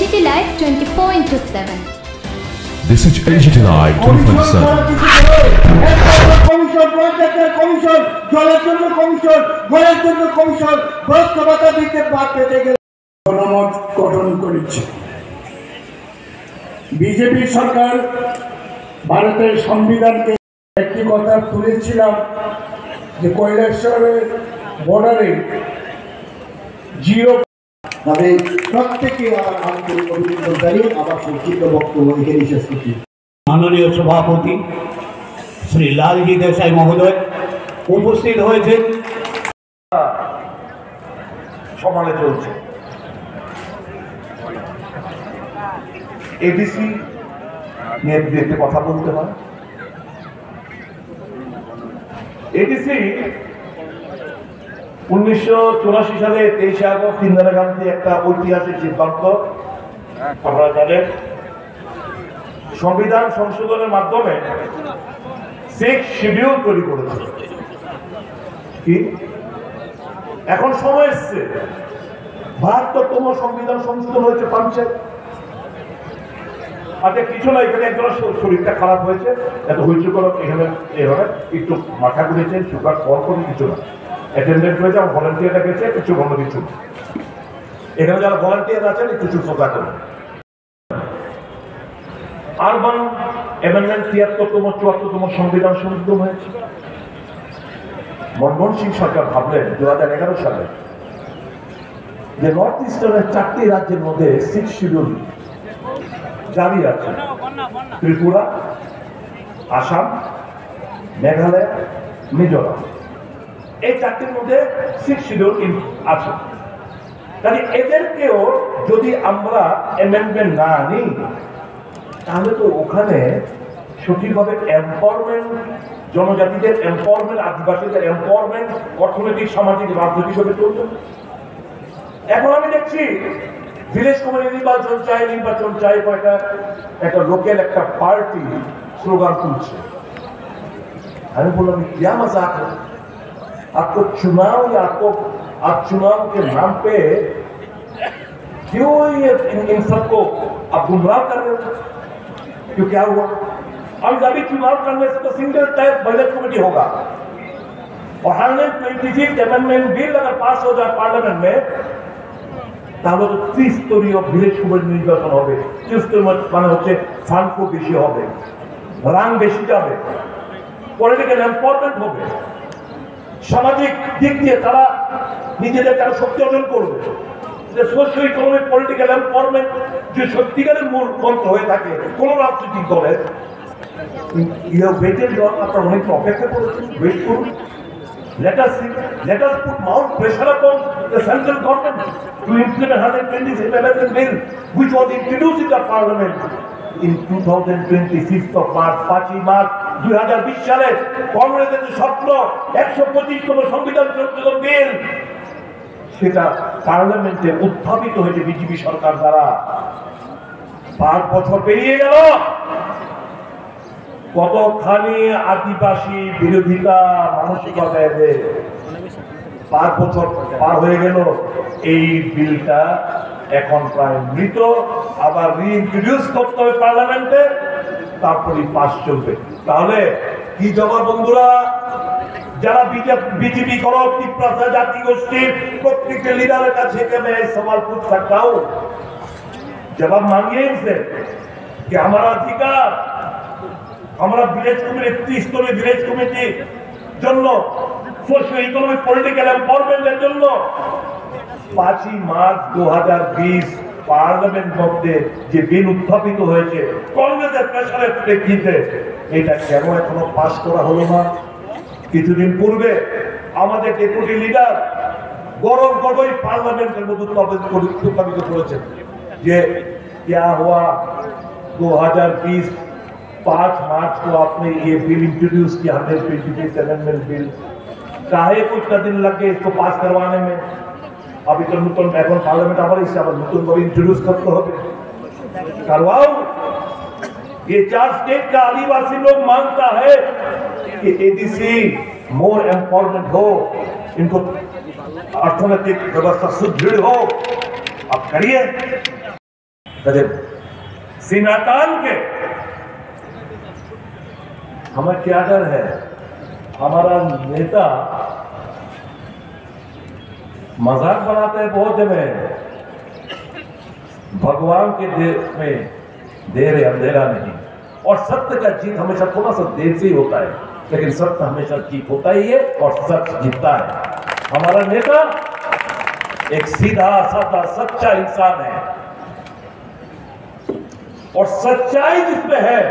AGT Live 24/7. This is AGT Live 24/7. Commission পঞ্চায়েতের commission জলের জন্য কমিশন ঘরের জন্য কমিশন ভ্রষ্ট ভাতা দিতে বাদ পেতে গেলে জনমত গঠন করেছে। বিজেপি সরকার ভারতের সংবিধানকে একটি কথা তুলেছিলাম যে কৈলাসহরের বর্ডারে জিরো তবে প্রত্যেকে আমার আন্তরিক অভিনন্দন জানিয়ে আবার সংক্ষিপ্ত বক্তব্য এখানে শেষ করছি। মাননীয় সভাপতি শ্রী লালজি দেশাই মহোদয় উপস্থিত হয়েছেন। সমানে চলছে এডিসি নিয়ে একটু কথা বলতে হয়। এডিসি 1984 সালে 23 আগস্ট ইন্দিরা গান্ধী একটা ঐতিহাসিক সিদ্ধান্ত, আপনারা জানেন, সংবিধান সংশোধনের মাধ্যমে 6 শিডিউল তৈরি করেছে। কি এখন সময় এসছে, 72তম সংবিধান সংশোধন হয়েছে পাঞ্চে। আচ্ছা কিছু না, এখানে একজনের শরীরটা খারাপ হয়েছে, এত হইচই করো এখানে এভাবে একটু মাথা ঘুরেছে, সুগার ফল করে কিছু না, অ্যাটেন্ডেন্ট হয়েছে, আমার ভলান্টিয়ারটা গেছে, কিছু অন্য কিছু। এখানে যারা ভলান্টিয়ার আছেন একটু চুপচাপ করুন। আরবান অ্যামেন্ডমেন্ট 73তম 74তম সংবিধান সংশোধন হয়েছে। মনমোহন সিং সরকার ভাবলেন 2011 সালে যে নর্থ ইস্টার্নের 4টি রাজ্যের মধ্যে 6 শিডিউল জারি আছে, ত্রিপুরা, আসাম, মেঘালয়, মিজোরাম, এই 4টির মধ্যে 6 শিডিউল আছে। তাহলে এদেরকেও যদি আমরা অ্যামেন্ডমেন্ট না আনি তাহলে তো ওখানে সঠিকভাবে এম্পাওয়ারমেন্ট, জনজাতিদের এম্পাওয়ারমেন্ট, আদিবাসীদের এম্পাওয়ারমেন্ট, অর্থনৈতিক, সামাজিক, রাজনৈতিকভাবে চলবে। এখন আমি দেখছি ভিলেজ কমিটি নির্বাচন চাই একটা লোকাল একটা পার্টি স্লোগান তুলছে। আমি বললাম क्या मजाक है, आपको चुनाव या आप चुनाव के नाम पे क्यों ये इन सबको आप गुमराह कर रहे हो? क्यों क्या हुआ? हम जब चुनाव करने से तो सिंगल टाइप बजट कमेटी होगा और 125 अमेंडमेंट बिल अगर पास हो जाए पार्लियामेंट में তাহলে তো 30 স্তরীয় ভিলেজ কমিটি নির্বাচন হবে। 30 মানে হচ্ছে ফান্ড খুব বেশি হবে, রাং বেশি যাবে, পলিটিক্যাল এম্পাওয়ারমেন্ট হবে, সামাজিক দিক দিয়ে তারা নিজেদের কারো শক্তি অর্জন করবে। যে সোশ্যাল ইকোনমিক পলিটিক্যাল এম্পাওয়ারমেন্ট যে সত্যিকারের মূল মন্ত্র হয়ে থাকে কোন রাজনৈতিক দলের, আপনারা অনেক অপেক্ষা করেছেন, ওয়েট করুন। Let us put more pressure upon the central government to implement 126 amendment bill which was introduced in the parliament in 2025 of March, 5 March 2020 সালে। কংগ্রেসের স্বপ্ন 125তম সংবিধান সংশোধন বিল, সেটা পার্লামেন্টে উত্থাপিত হয়েছে বিজেপি সরকার দ্বারা। 5 বছর পেরিয়ে গেল, কতখানি আদিবাসী বিরোধিতা মানসিকতা এদের। 5 বছর পার হয়ে গেল, এই বিলটা এখন প্রায় মৃত, আবার রিইন্ট্রোডিউস করতে হবে পার্লামেন্টে, তারপরে পাস চলবে। তাহলে কি জবাব বন্ধুরা? যারা बीजेपी करो तिप्रासा जाति गोष्ठी प्रत्येक लीडर का क्षेत्र में सवाल पूछ सकता हूं, जवाब मांगिए इनसे कि हमारा अधिकार, हमारा विलेज कमिटी 30 স্তরে विलेज कमिटी জন্য সোশ্যাল ইকোনমিক পলিটিক্যাল এম্পাওয়ারমেন্টের জন্য 5 মার্চ 2020 পার্লামেন্ট মধ্যে যে বিল উত্থাপিত হয়েছে কংগ্রেসের প্রেসারের প্রেক্ষিতে, এটা কেন এখনো পাস করা হলো না? কিছুদিন পূর্বে আমাদের ডেপুটি লিডার গৌরব গগৈ পার্লামেন্টের মধ্যে উত্থাপিত করেছেন যে क्या हुआ 2020 5 मार्च को आपने ये बिल इंट्रोड्यूस किया, 126 अमेंडमेंट बिल, काहे को इतना दिन लग गए इसको पास करवाने में? अभी तो नूतन এখন पार्लियामेंट আবার इसे আবার নতুন করে इंट्रोड्यूस करते হবে, करवाओ। ये 4 स्टेट का आदिवासी लोग मांगता है कि एडीसी मोर एम्पावरमेंट हो, इनको अर्थनैतिक व्यवस्था सुदृढ़ हो, आप करिए। सीना तान के हमें क्या डर है? हमारा नेता मजाक बनाते हैं बहुत जगह, भगवान के देश में देर है अंधेरा नहीं, और सत्य का जीत हमेशा थोड़ा सा देर से ही होता है, लेकिन सत्य हमेशा जीत होता ही है और सच जीतता है। हमारा नेता एक सीधा साधा सच्चा इंसान है, और सच्चाई जिसमें है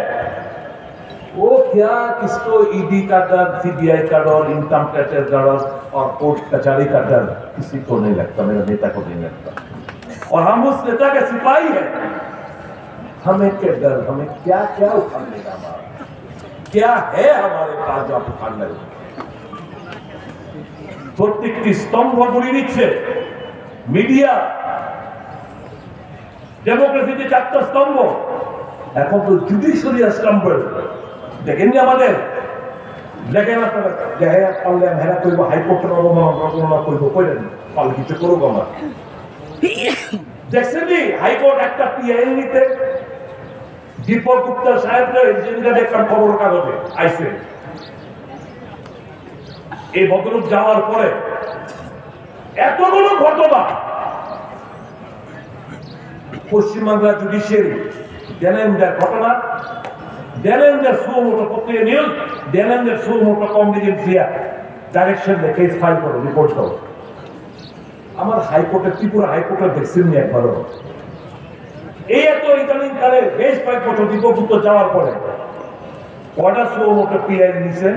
वो क्या किसको ईडी का डर, सीबीआई का डर, इनकम टैक्स का डर और कोर्ट कचहरी का डर किसी को नहीं लगता, मेरे नेता को नहीं लगता। और हम उस नेता के सिपाही हैं। हमें क्या डर, हमें क्या क्या उखाड़ने का, क्या है हमारे पास जो आप उखाड़ने लगे? প্রত্যেকটি স্তম্ভ গুলি দিচ্ছে মিডিয়া, ডেমোক্রেসিতে 4টা স্তম্ভ, এখন তো জুডিশিয়ারি স্তম্ভ। দেখেননি আমাদের, দেখেন আপনারা, দেখে পারলে হেরা করবো, হাইকোর্টের অবমাননা করবো, কইলেন পারলে কিছু করুক আমরা। দেখছেন হাইকোর্ট একটা পিআইএল নিতে দীপক গুপ্তা সাহেবরা একটা খবর কাগজে আইসে, এই ভদ্রলোক যাওয়ার পরে এতগুলো ঘটনা পশ্চিমবাংলা জুডিশিয়ারি দেলেন্দ্রের ঘটনা, দেলেন্দ্রের সুমোটো প্রক্রিয়া নিউজ, দেলেন্দ্রের সুমোটো কমডিজেন্সিয়া ডাইরেকশন দিয়ে কেস ফাইল করো, রিপোর্ট করো। আমার হাইকোর্টে, ত্রিপুরা হাইকোর্টে দেখছেন নি একবারও? এই এত ইদানিং কালে বেশ কয়েক বছর দীপভূত যাওয়ার পরে কটা সুমোটো পিআই নিছে?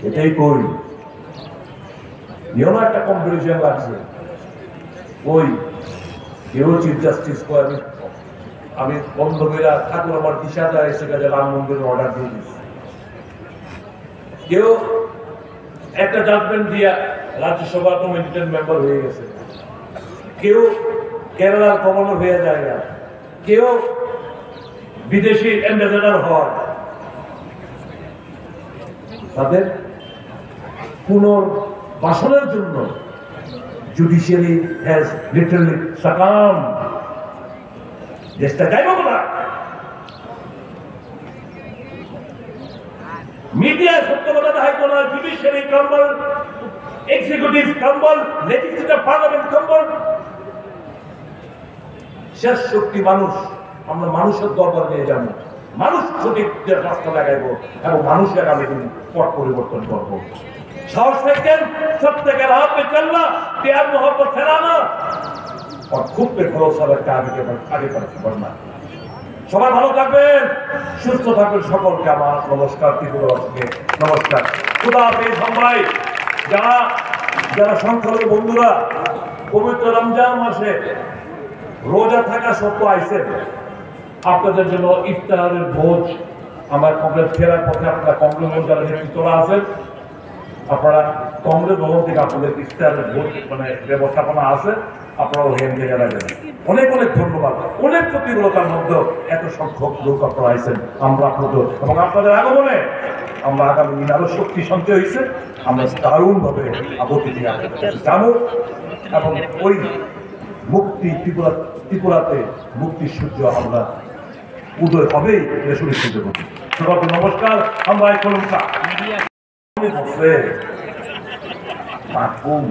এটাই কই নিয়ম একটা কম্পিটিশন লাগছে। ওই কেউ চিফ জাস্টিস কো আমি বন্ধ করে ঠাকুর আমার দিশা দেয়, সে কাজে রাম মন্দিরের অর্ডার দিয়ে দিচ্ছি। কেউ একটা জাজমেন্ট দিয়া রাজ্যসভা কমিটির মেম্বার হয়ে গেছে, কেউ কেরালার গভর্নর হয়ে যায় না, কেউ বিদেশি অ্যাম্বাসেডর হয়। তাদের পুনর্বাসনের জন্য জুডিশিয়ারি হ্যাজ লিটারালি সাকাম। দেশটা যাইব কোথায়? মিডিয়া সত্য কথা দেখাইতো না, judiciary crumble, executive crumble, legislative parliament crumble. শেষ শক্তি মানুষ, আমরা মানুষের দরবার নিয়ে যাবো, মানুষ সঠিক রাস্তা লাগাইব এবং মানুষের আগামী দিন পথ পরিবর্তন করবো। साहस सेकंड सत्य के राह पे चलना, प्यार मोहब्बत फैलाना और खुद पे भरोसा रखकर आगे बढ़ना। সবাই ভালো থাকবেন, সুস্থ থাকবেন। সকলকে আমার নমস্কার, ত্রিপুরাবাসীকে নমস্কার, খুদা হাফেজ। সবাই যারা যারা সংখ্যালঘু বন্ধুরা পবিত্র রমজান মাসে রোজা থাকা সত্ত্বেও আইসেন, আপনাদের জন্য ইফতারের ভোজ আমার কংগ্রেস ফেরার পথে আপনারা কংগ্রেস যারা নেতৃত্বরা আছেন, আপনারা কংগ্রেস ভবন থেকে আপনাদের ইফতারের ভোজ মানে ব্যবস্থাপনা আছে, আপনারা ওখান থেকে যাবেন। অনেক অনেক ধন্যবাদ। অনেক প্রতিকূলতার মধ্যে এত সংখ্যক লোক আপনারা আইসেন, আমরা আপনাদের এবং আপনাদের আগমনে আমরা আগামী দিন আরো শক্তি সঞ্চয় হয়েছে। আমরা দারুণভাবে অতিথি জানো এবং ওই মুক্তি ত্রিপুরাতে মুক্তির সূর্য আমরা উদয় হবেই এটা সুনিশ্চিত করি। সবাইকে নমস্কার। আমরা এখন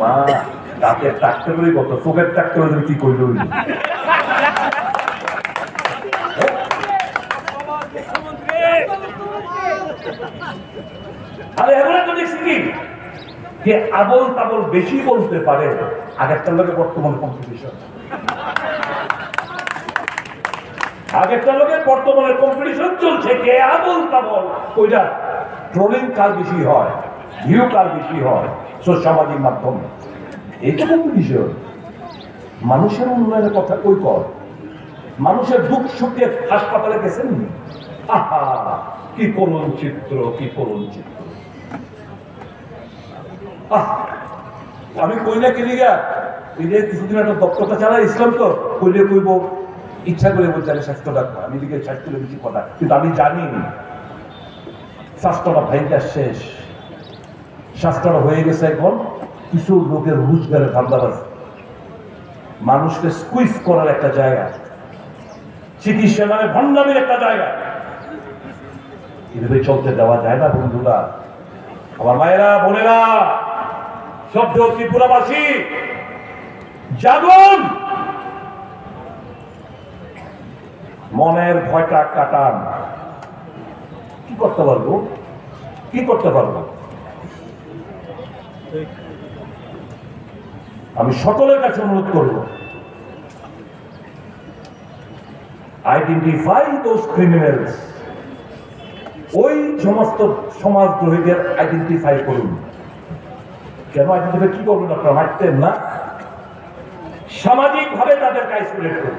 মা দাঁতের টাকতে বলি কত, চোখের টাকতে বলে কি করল? আরে এগুলো তো দেখছি কি যে আবল তাবল বেশি বলতে পারে। আগেরটার লোকে বর্তমান কম্পিটিশন, আগেরটার লোকে বর্তমানে কম্পিটিশন চলছে কে আবল তাবল ওইটা ট্রোলিং কার বেশি হয়, ভিউ কার বেশি হয় সামাজিক মাধ্যমে। এইটা কম্পিটিশন। মানুষের উন্নয়নের কথা কই কর, মানুষের দুঃখ সুখে হাসপাতালে গেছেন, আহা কি করুণ চিত্র, কি করুণ চিত্র। আমি কই না কেলিগা এই যে কিছুদিন একটা দক্ষতা চালা ইসলাম তো কইলে কইব ইচ্ছা করে বলছে আমি স্বাস্থ্য ডাক্তার, আমি দিকে স্বাস্থ্য বেশি কথা, কিন্তু আমি জানি স্বাস্থ্যটা ভাইটা শেষ। স্বাস্থ্যটা হয়ে গেছে এখন কিছু লোকের রোজগারের ধান্দাবাজ, মানুষকে স্কুইজ করার একটা জায়গা, চিকিৎসা নামে ভণ্ডামির একটা জায়গা। এভাবে চলতে দেওয়া যায় না বন্ধুরা, আমার মায়েরা বোনেরা, সভ্য ত্রিপুরাবাসী জাগুন, মনের ভয়টা কাটান। কি করতে পারবো, কি করতে পারবো? আমি সকলের কাছে অনুরোধ করব, আইডেন্টিফাই দোজ ক্রিমিনালস। ওই সমস্ত সমাজদ্রোহীদের আইডেন্টিফাই করুন। কেন আইডেন্টিফাই কি করবেন আপনারা? মারতেন না, সামাজিকভাবে তাদেরকে আইসোলেট করুন,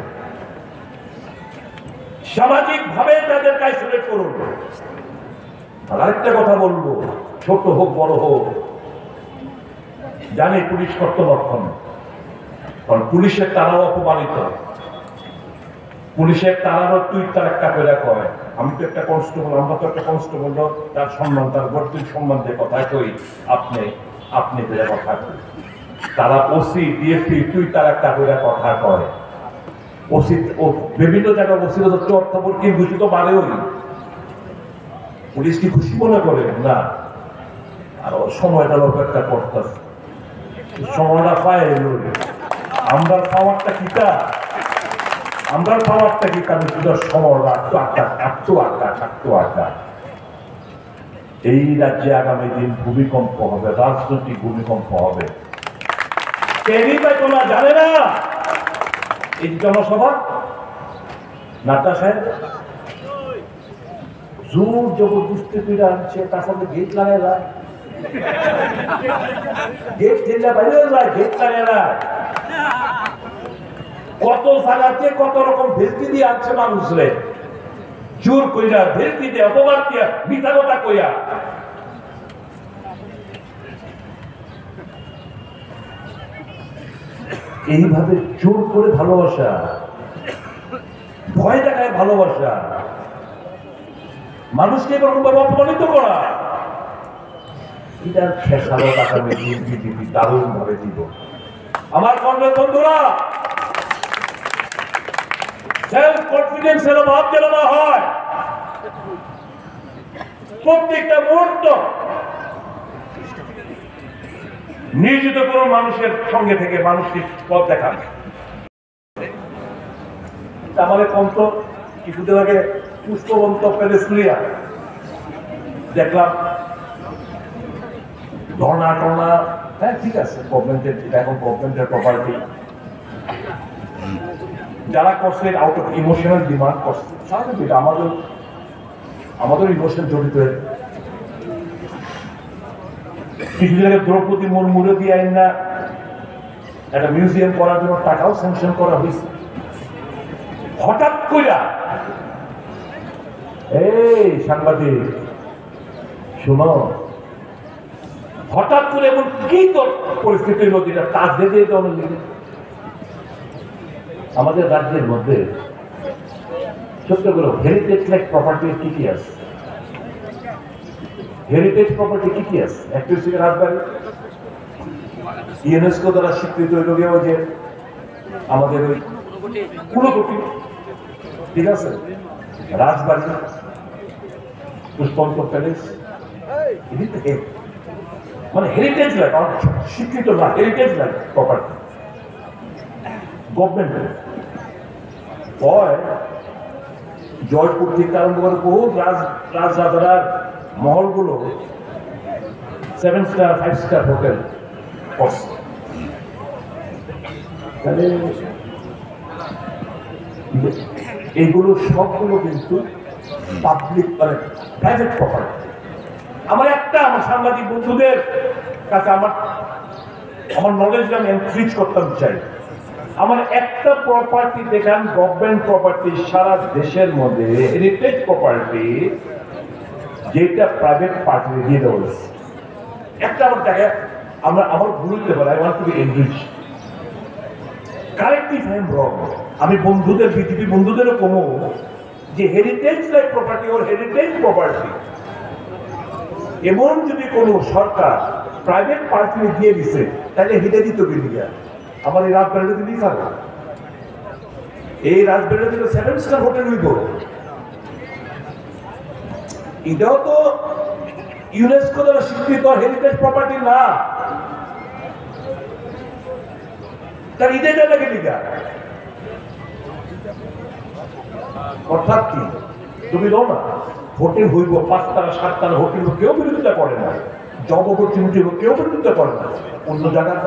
সামাজিকভাবে তাদেরকে আইসোলেট করুন। আর আরেকটা কথা বলবো, ছোট হোক বড় হোক, জানি পুলিশ কর্তব্যক্ষণ, কারণ পুলিশের তারাও অপমানিত, পুলিশের তারারও তুই তার একটা করে কয়। আমি তো একটা কনস্টেবল, আমরা তো একটা কনস্টেবল, তার সম্মান, তার ভর্তির সম্মান দিয়ে কথা কই, আপনি আপনি করে কথা কই। তারা ওসি ডিএসপি তুই তার একটা করে কথা কয়। ওসি ও বিভিন্ন জায়গায় ওসি অর্থপর কি বুঝি তো বাড়ে ওই পুলিশ কি খুশি মনে করে না? আর সময়টার অপেক্ষা করতেছে, সময়টা পায় আমরা পাওয়ারটা কিটা, আমরা পাওয়ারটা কি কারণ সময়টা থাকতো আড্ডা। এই রাজ্যে আগামী দিন ভূমিকম্প হবে, রাজনৈতিক ভূমিকম্প হবে। কেনই পাইতো না, জানে না এই জনসভা নাট্টা সাহেব জোর জবরদস্তি করে আনছে, তারপরে গেট লাগায় যায়, গেট ঠেলে বাইরে যায়, গেট লাগায় যায়। কত জায়গাতে কত রকম ভেলকি দিয়ে আনছে মানুষরে, জোর কইরা ভেলকি দিয়ে, অপবাদ দিয়া, মিথ্যা কথা কইয়া। এইভাবে জোর করে ভালোবাসা, ভয় দেখায় ভালোবাসা, মানুষকে এরকম ভাবে অপমানিত করা, এটার খেসারত আগামী দিন বিজেপি দারুণ ভাবে দিব। আমার কংগ্রেস বন্ধুরা, সেলফ কনফিডেন্সের অভাব যেন না হয়। প্রত্যেকটা মুহূর্ত নিয়োজিত কোনো মানুষের সঙ্গে থেকে মানুষকে পথ দেখান। আমাদের কন্ত কিছুদিন আগে পুষ্পবন্ত প্যালেসলিয়া দেখলাম, ধর্ণা টর্ণা, হ্যাঁ ঠিক আছে, গভর্নমেন্টের, এখন গভর্নমেন্টের প্রপার্টি, যারা করছে আউট অফ ইমোশনাল ডিমান্ড করছে, স্বাভাবিক, আমাদের ইমোশন জড়িত হয়েছে। কিছুদিন আগে দ্রৌপদী মুর্মুরে দিয়ে আইন না একটা মিউজিয়াম করার জন্য টাকাও স্যাংশন করা হয়েছে। হঠাৎ কইরা এই সাংবাদিক শুনো, হঠাৎ করে এমন কি পরিস্থিতি হলো যেটা তাজ দিয়ে আমাদের রাজ্যের মধ্যে সত্য করে হেরিটেজ লাইক প্রপার্টি কি কি আছে? হেরিটেজ প্রপার্টি কি কি আছে? একটা হচ্ছে রাজবাড়ি, ইউনেস্কো দ্বারা স্বীকৃত হইল যে আমাদের ওই ঊনকোটি, ঠিক আছে, রাজবাড়ি, পুষ্পবন্ত প্যালেস, মানে হেরিটেজ লাইক, স্বীকৃত না, হেরিটেজ লাইক প্রপার্টি গভর্নমেন্টের। জয়পুর থেকে আরম্ভ করে বহু রাজরাজার মহলগুলো 7 স্টার 5 স্টার হোটেল করছে। তাহলে এইগুলো সবগুলো কিন্তু পাবলিক, মানে প্রাইভেট প্রপার্টি। আমার সাংবাদিক বন্ধুদের কাছে আমার নলেজ আমি এনক্রিজ করতে চাই। আমার একটা প্রপার্টি দেখান, গভর্নমেন্ট প্রপার্টি সারা দেশের মধ্যে হেরিটেজ প্রপার্টি যেটা প্রাইভেট পার্টি দিয়ে দেওয়া হয়েছে, একটা আমার দেখা, আমার ভুলতে পারে, I want to be enrich, correct if I am wrong. আমি বন্ধুদের, বিজেপি বন্ধুদেরও কমো যে heritage like property or heritage property এমন যদি কোনো সরকার প্রাইভেট পার্টি দিয়ে দিছে, তাহলে হিটে দিত বিলিয়া। আমার এই রাজবাড়িতে দিলেই থাকবে, এই রাজবাড়িতে 7 স্টার হোটেল হইব। এটাও তো ইউনেস্কো দ্বারা স্বীকৃত হেরিটেজ প্রপার্টি না, তার ঈদে যাবে লিখা। অর্থাৎ কি তুমি লো না হোটেল হইব 5 তারা 7 তারা হোটেল, কেউ বিরোধিতা করে না, জব অপরচুনিটি কেউ বিরোধিতা করে না, অন্য জায়গায়।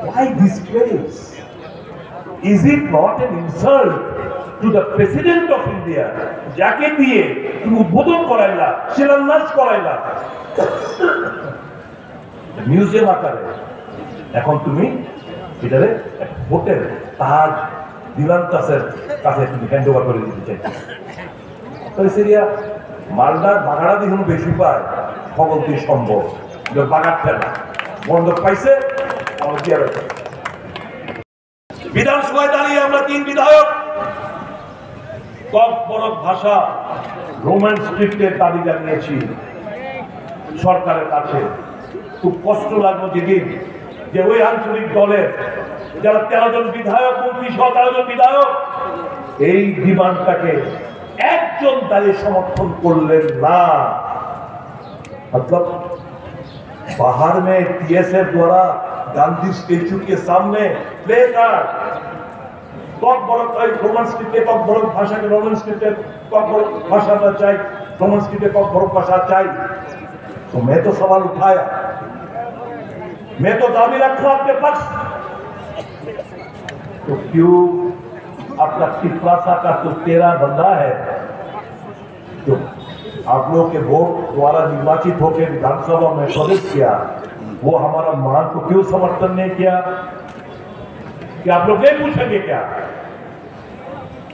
Why this place? Is it not an insult to the President of India, যাকে দিয়ে তুমি উদ্বোধন করাইলা, শিলান্যাস করাইলা মিউজিয়াম আকারে, এখন তুমি এটারে হোটেল তাজ দিলান্তাসের কাছে তুমি হ্যান্ড ওভার করে দিতে চাইছো। তাহলে সিরিয়া মালদার বাগাড়া দিয়ে বেশি পায়, খবর দিয়ে সম্ভব বাগার ফেলা বন্ধ পাইছে। বিধানসভায় দাঁড়িয়ে আমরা 3 বিধায়ক ককবরক ভাষা রোমান স্ক্রিপ্টের দাবি জানিয়েছি সরকারের কাছে। খুব কষ্ট লাগলো যেদিন যে ওই আঞ্চলিক দলের যারা 13 জন বিধায়ক, মন্ত্রী সহ 13 জন বিধায়ক এই ডিমান্ডটাকে একজন দাঁড়িয়ে সমর্থন করলেন না। मतलब बाहर में टीएसएफ द्वारा गांधी स्टेचू के सामने play card Kokborok Roman script के ककबरक भाषा के रोमन स्क्रिप्ट के ककबरक भाषा ना चाहिए, रोमन स्क्रिप्ट के ककबरक भाषा चाहिए। तो मैं तो सवाल उठाया, मैं तो दावी रखा आपके पक्ष, तो क्यों आपका पिपरासा का तो 13 बंदा है जो आप लोग के वोट द्वारा निर्वाचित होकर विधानसभा में प्रवेश किया, वो हमारा मांग को क्यों समर्थन नहीं किया? कि आप लोग नहीं पूछेंगे क्या?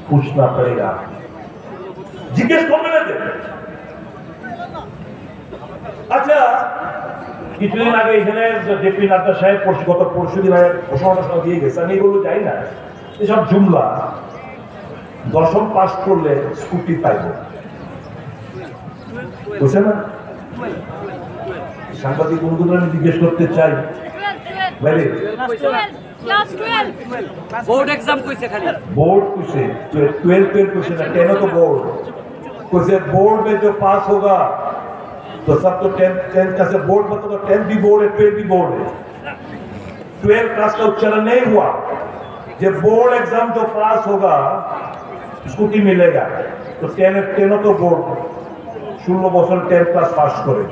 पूछना पड़ेगा, जिज्ञेस करने दे। अच्छा, কিছুদিন আগে এখানে জেপি নাড্ডা সাহেব গত পরশুদিন আগে ঘোষণা দিয়ে গেছে, আমি এগুলো যাই না, এসব জুমলা। 10ম পাস করলে স্কুটি পাইব, বুঝছে না? সাংবাদিক বন্ধুদের আমি জিজ্ঞেস করতে চাই, बोर्ड एग्जाम कइसे खाली बोर्ड कइसे 12 कइसे ना 10 तो बोर्ड कइसे बोर्ड में जो पास होगा तो सब तो 10 का से बोर्ड मतलब तो 10 भी बोर्ड है, 12 भी बोर्ड है। 12 क्लास का उच्चारण नहीं हुआ, जब बोर्ड एग्जाम जो पास होगा स्कूटी मिलेगा, तो 10 तो बोर्ड 16 বছর 10 ক্লাস পাস করে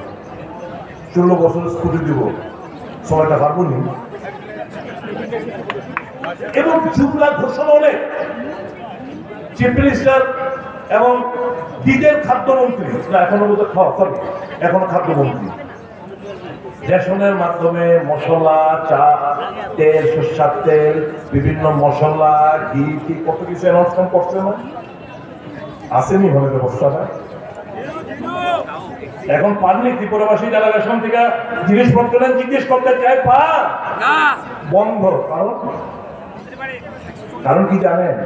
16 বছর স্কুটি দিব, সময়টা পারবো নি। এবং জুমলা ঘোষণা অনেক চিফ মিনিস্টার এবং দ্বিতীয় খাদ্যমন্ত্রী না এখনো বোধ সরি এখনো খাদ্যমন্ত্রী রেশনের মাধ্যমে মশলা, চা, তেল, সরষের তেল, বিভিন্ন মশলা, ঘি কত কিছু অ্যানাউন্সমেন্ট করছে না, আসেনি ভাবে ব্যবস্থাটা। এখন পাননি ত্রিপুরাবাসী যারা রেশন থেকে জিনিসপত্র নেন, জিজ্ঞেস করতে চায় পা বন্ধ। কারণ কি জানেন,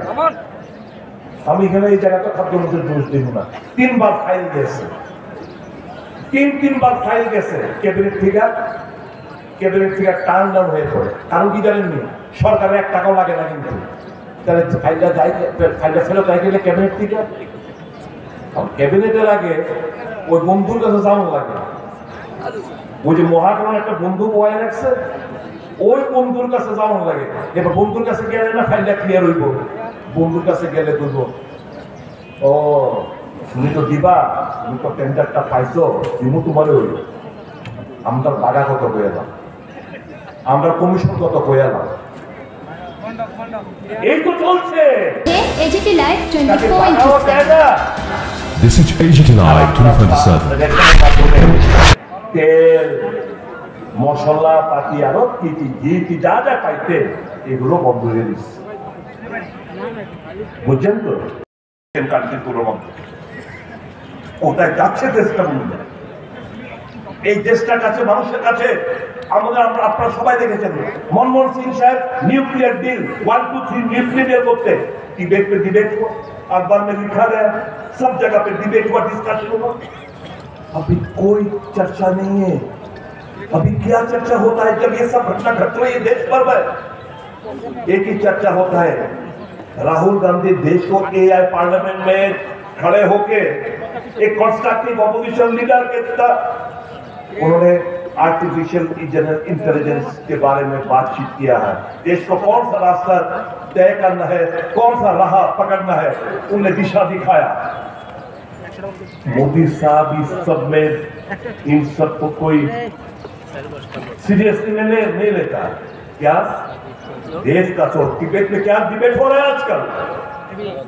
আমি এখানে এই জায়গাটা খাদ্যমন্ত্রীর দোষ দিব না। 3 বার ফাইল গেছে, 3 বার ফাইল গেছে ক্যাবিনেট থেকে টার্ন ডাউন হয়ে পড়ে। কারণ কি জানেননি, সরকারের 1 টাকাও লাগে না, কিন্তু তাহলে ফাইলটা ফেরত হয়ে গেলে ক্যাবিনেট থেকে, ক্যাবিনেটের আগে ওই বন্ধুর কাছে যাওয়া লাগে। ওই যে মহাকরণ একটা বন্ধু বয়ে রাখছে, ওই বন্ধুর কাছে যাওয়া লাগে। এবার বন্ধুর কাছে গেলে না ফাইলটা ক্লিয়ার হইব, বন্ধুর কাছে গেলে বলবো ও তুমি তো দিবা, তুমি তো টেন্ডারটা পাইছো, দিমু তোমার হইল, আমরা বাগা কত হয়ে এলাম, আমরা কমিশন কত হয়ে এলাম, এই তো চলছে। AGT Live 24/7 This is AGT Live 24/7 তেল, মশলা পাতি আরো কি যা যা পাইতে এগুলো বন্ধ হয়ে দিচ্ছে, বুঝছেন তো? কোথায় যাচ্ছে দেশটা? এই দেশটার কাছে, মানুষের কাছে আমাদের আপনারা সবাই দেখেছেন মনমোহন সিং সাহেব নিউক্লিয়ার ডিল 1, 2, 3 न्यूक्लियर করতে डिबेट पे डिबेट हुआ, अखबार में लिखा गया, सब जगह पे डिबेट हुआ, डिस्कशन हुआ। अभी कोई चर्चा नहीं है। अभी क्या चर्चा होता है जब ये सब घटना घट रही है देश भर में? एक ही चर्चा होता है, राहुल गांधी देश को एआई पार्लियामेंट में खड़े होके एक कंस्ट्रक्टिव ऑपोजिशन लीडर के तरह उन्होंने आर्टिफिशियल इंटेलिजेंस के बारे में बातचीत किया है। देश को कौन सा रास्ता तय करना है, कौन सा राह पकड़ना है, उन्हें दिशा दिखाया। मोदी साहब इस सब में इन सब को कोई सीरियसली नहीं लेता। क्या देश का तिब्बत में क्या डिबेट हो रहा है आजकल?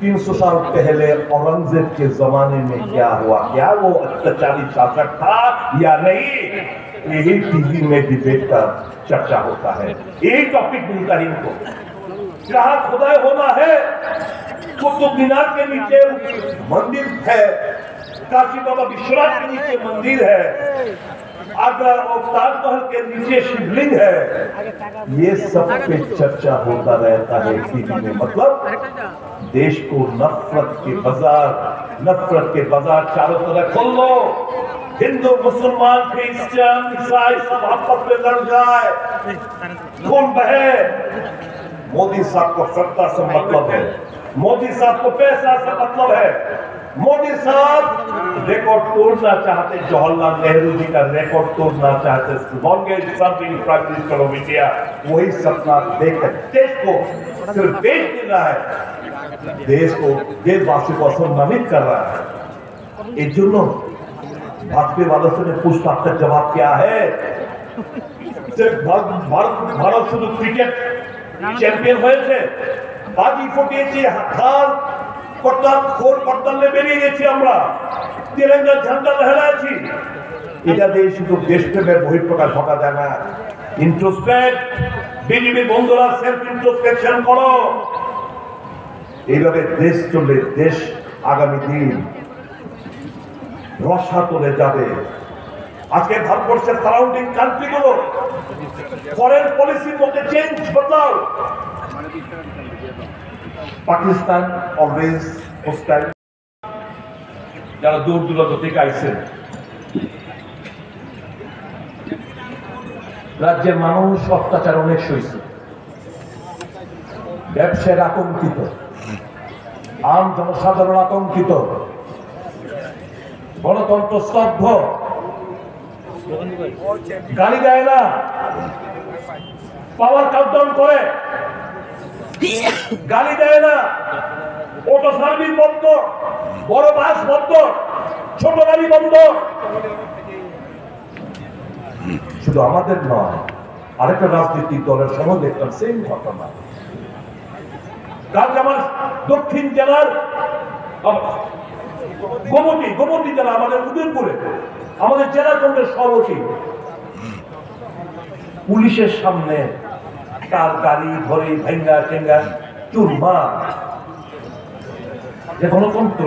300 साल पहले औरंगजेब के जमाने में क्या हुआ, क्या वो अत्याचारी शासक था या नहीं, यही टीवी में डिबेट का चर्चा होता है। यही टॉपिक मिलता है इनको। जहां खुदाई होना है, कुतुब मीनार के नीचे मंदिर है, काशी बाबा विश्वनाथ के नीचे मंदिर है, आगरा और ताजमहल के नीचे शिवलिंग है, ये सब पे चर्चा होता रहता है टीवी में। मतलब देश को नफरत के बाजार चारों तरफ खोल लो, हिंदू मुसलमान क्रिश्चियन ईसाई सब आपस में लड़ जाए, खून बहे। मोदी साहब को सत्ता से मतलब है, मोदी साहब को पैसा से मतलब है। मोदी साहब रिकॉर्ड तोड़ना चाहते, जवाहरलाल नेहरू जी का रिकॉर्ड तोड़ना चाहते, longest serving prime minister of India. वही सपना देखकर देश को सिर्फ देश मिल रहा है, देश को देशवासी को सम्मानित कर रहा है। एक जुर्म भाजपा वालों से पूछता आपका जवाब क्या है? सिर्फ भारत शुद्ध क्रिकेट চ্যাম্পিয়ন হয়েছে, বাজি ফুটিয়েছি, হাত করতালে বেরিয়ে গেছি, আমরা তিরঙ্গা ঝান্ডা লহরাইছি। এটা দিয়ে শুধু দেশপ্রেমের বহিঃপ্রকাশ ঘটা যায় না। ইন্ট্রোস্পেক্ট, বিজেপি বন্ধুরা সেলফ ইন্ট্রোস্পেকশন করো। এইভাবে দেশ চলে, দেশ আগামী দিন রসাতলে যাবে। আজকে ভারতবর্ষের সারাউন্ডিং কান্ট্রিগুলো ফরেন পলিসির মধ্যে চেঞ্জ বদলাও। পাকিস্তান অলওয়েজ হোস্টাইল, যারা দূর দূরান্ত থেকে আইছেন, রাজ্যের মানুষ অত্যাচার অনেক সইছে, ব্যবসায়ীরা আতঙ্কিত, আম জনসাধারণ আতঙ্কিত, গণতন্ত্র স্তব্ধ, গালি দেয় না, পাওয়ার কাউন্টডাউন করে, গালি দেয় না, অটো সার্ভিস বন্ধ, বড় বাস বন্ধ, ছোট গাড়ি বন্ধ। শুধু আমাদের নয়, আরেকটা রাজনৈতিক দলের সময় দেখলাম সেম ঘটনা। কালকে আমার দক্ষিণ জেলার গোমতী জেলা, আমাদের উদয়পুরে আমাদের জেলা কংগ্রেস সভাপতি পুলিশের সামনে তার গাড়ি ধরে ভেঙ্গা টেঙ্গা চুরমা। যে গণতন্ত্র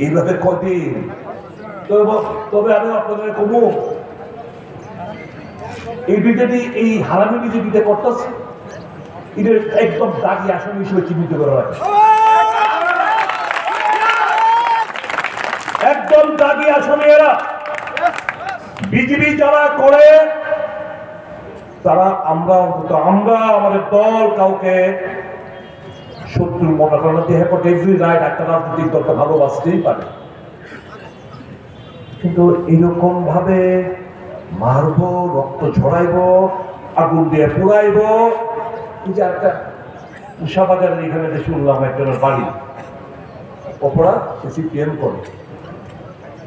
এইভাবে কদিন, তবে আমি আপনাদের কমু এই বিজেপি, এই হারামি বিজেপিতে করতেছে, এদের একদম দাগি আসামি হিসেবে চিহ্নিত করা হয়, একদম দাগি আসামি এরা। বিজেপি যারা করে তারা, আমরা আমাদের দল কাউকে শত্রু মনে করে না। দেহে এভরি রাইট, একটা রাজনৈতিক দলকে ভালোবাসতেই পারে, কিন্তু এইরকম ভাবে মারবো, রক্ত ঝরাইবো, আগুন দিয়ে পুড়াইবো। এই যে একটা উষাবাজারের এখানে শুনলাম একজনের বাড়ি, অপরাধ সে সিপিএম করে,